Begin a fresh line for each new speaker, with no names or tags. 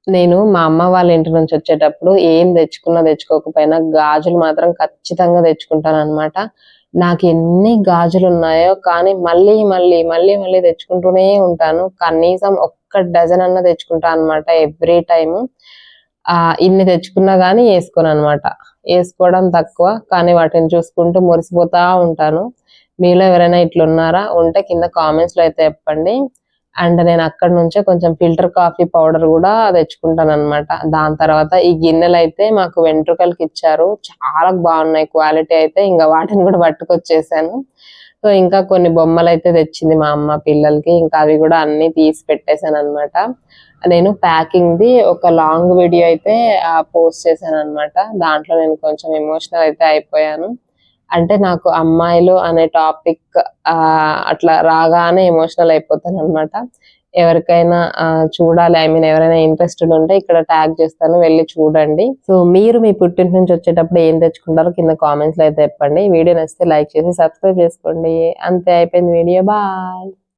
నేను మా అమ్మ వాళ్ళ ఇంటి నుంచి వచ్చేటప్పుడు ఏం తెచ్చుకున్నా తెచ్చుకోకపోయినా గాజులు మాత్రం ఖచ్చితంగా తెచ్చుకుంటానన్నమాట. నాకు ఎన్ని గాజులున్నాయో కానీ మళ్ళీ, మళ్ళీ, మళ్ళీ, మళ్ళీ తెచ్చుకుంటూనే ఉంటాను. కనీసం ఒక్క డజన్ అన్నా తెచ్చుకుంటా అన్నమాట ఎవ్రీ టైము. ఇన్ని తెచ్చుకున్నా గానీ ఏసుకోనన్నమాట. ఏసుకోవడం తక్కువ. కానీ వాటిని చూసుకుంటూ మురిసిపోతా ఉంటాను. మీలో ఎవరైనా ఇట్లున్నారా? ఉంటే కింద కామెంట్స్‌లో అయితే చెప్పండి. అండ్ నేను అక్కడి నుంచే కొంచెం ఫిల్టర్ కాఫీ పౌడర్ గూడా తెచ్చుకుంటానన్నమాట. దాని తర్వాత ఈ గిన్నెలైతే మాకు వెంట్రుకలకిచ్చారు. చాలా బాగున్నాయి క్వాలిటీ అయితే. ఇంక వాటిని గూడా పట్టుకొచ్చేసాను. సో, ఇంకా కొన్ని బొమ్మలైతే తెచ్చింది మా అమ్మ పిల్లలకి. ఇంకా అవి గూడా అన్నీ తీసి పెట్టేసానన్నమాట. నేను ప్యాకింగ్‌ది ఒక లాంగ్ వీడియో అయితే పోస్ట్ చేశానన్నమాట. దాంట్లో నేను కొంచెం ఎమోషనల్ అయితే అయిపోయాను. అంటే నాకు అమ్మాయిలు అనే టాపిక్ అట్లా రాగానే ఎమోషనల్ అయిపోతానన్నమాట. ఎవరికైనా చూడాలి, ఐ మీన్ ఎవరైనా ఇంట్రెస్టెడ్ ఉంటే ఇక్కడ ట్యాగ్ చేస్తాను, వెళ్లి చూడండి. సో, మీరు మీ పుట్టింటి నుంచి వచ్చేటప్పుడు ఏం తెచ్చుకుంటారో కింద కామెంట్స్‌లో అయితే చెప్పండి. వీడియో నచ్చితే లైక్ చేసి సబ్స్క్రైబ్ చేసుకోండి. అంతే, అయిపోయింది వీడియో. బాయ్.